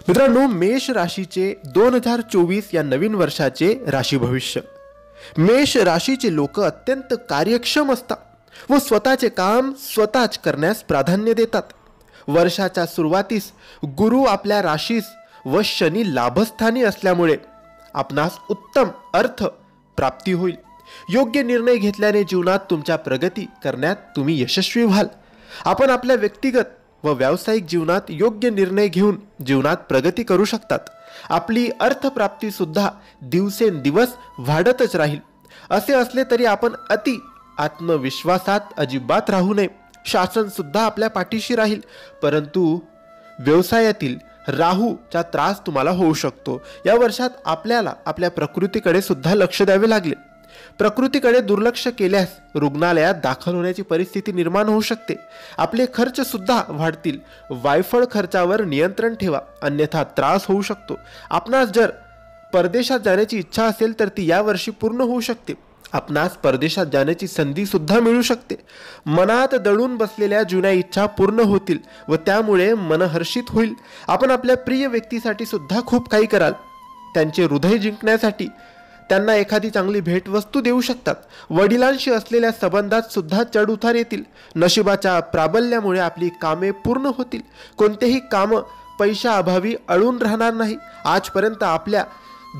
मित्रांनो, मेष राशीचे 2024 या नवीन वर्षाचे राशी भविष्य. मेष राशीचे लोक अत्यंत कार्यक्षम असतात व स्वतःचे काम स्वतःच करण्यास प्राधान्य देतात. वर्षाच्या सुरुवातीस गुरु आपल्या राशीस व शनी लाभस्थानी असल्यामुळे आपणास उत्तम अर्थ प्राप्ती होईल. योग्य निर्णय घेतल्याने जीवनात तुमच्या प्रगती करण्यात तुम्ही यशस्वी व्हाल. आपण आपल्या व्यक्तिगत व व्यावसायिक जीवनात योग्य निर्णय घेऊन जीवनात प्रगती करू शकतात. आपली अर्थप्राप्ती सुद्धा दिवसेंदिवस वाढतच राहील. असे असले तरी आपण अति आत्मविश्वासात अजिबात राहू नये. शासन सुद्धा आपल्या पाठीशी राहील, परंतु व्यवसायातील राहूचा त्रास तुम्हाला होऊ शकतो. या वर्षात आपल्याला आपल्या प्रकृतीकडे सुद्धा लक्ष द्यावे लागले. प्रकृतीकडे दुर्लक्ष केल्यास रुग्णालयात दाखल होण्याची परिस्थिती निर्माण होऊ शकते. आपले खर्च सुद्धा वाढतील. वायफळ खर्चावर नियंत्रण ठेवा, अन्यथा त्रास होऊ शकतो. आपणास जर परदेशात जाण्याची इच्छा असेल तर ती यावर्षी पूर्ण होऊ शकते. आपणास परदेशात जाण्याची संधी सुद्धा मिळू शकते. मनात दडून बसलेल्या जुन्या इच्छा पूर्ण होतील व त्यामुळे मन हर्षित होईल. आपण आपल्या प्रिय व्यक्तीसाठी सुद्धा खूप काही कराल. त्यांचे हृदय जिंकण्यासाठी त्यांना एखादी चांगली भेटवस्तू देऊ शकतात. वडिलांशी असलेल्या संबंधात सुद्धा चढउतार येतील. नशिबाच्या प्राबल्यामुळे आपली कामे पूर्ण होतील. कोणतेही काम पैशाअभावी अडून राहणार नाही. आजपर्यंत आपल्या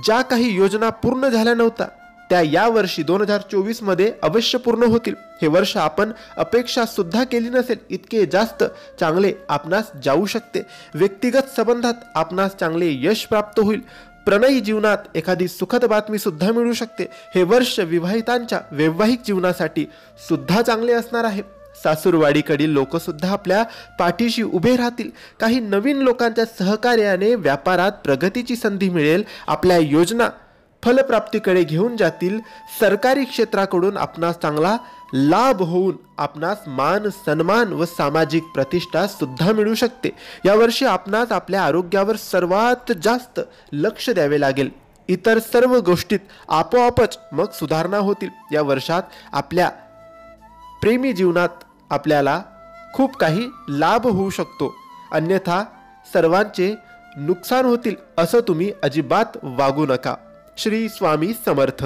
ज्या काही योजना पूर्ण झाल्या नव्हत्या त्या या वर्षी 2024 मध्ये अवश्य पूर्ण होतील. हे वर्ष आपण अपेक्षा सुद्धा केली नसेल इतके जास्त चांगले आपणास जाऊ शकते. व्यक्तिगत संबंधात आपणास चांगले यश प्राप्त होईल. प्रणयी जीवनात एखादी सुखद बातमी सुद्धा मिळू शकते. हे वर्ष विवाहितांच्या वैवाहिक जीवनासाठी सुद्धा चांगले असणार आहे. सासूरवाडीकडील लोक सुद्धा आपल्या पाठीशी उभे राहतील. काही नवीन लोकांच्या सहकार्याने व्यापारात प्रगतीची संधी मिळेल. आपल्या योजना फलप्राप्तीकडे घेऊन जातील. सरकारी क्षेत्राकडून आपणास चांगला लाभ होऊन आपणास मान सन्मान व सामाजिक प्रतिष्ठा सुद्धा मिळू शकते. यावर्षी आपणास आपल्या आरोग्यावर सर्वात जास्त लक्ष द्यावे लागेल. इतर सर्व गोष्टीत आपोआपच मग सुधारणा होतील. या वर्षात आपल्या प्रेमी जीवनात आपल्याला खूप काही लाभ होऊ शकतो, अन्यथा सर्वांचे नुकसान होतील असं तुम्ही अजिबात वागू नका. श्री स्वामी समर्थ.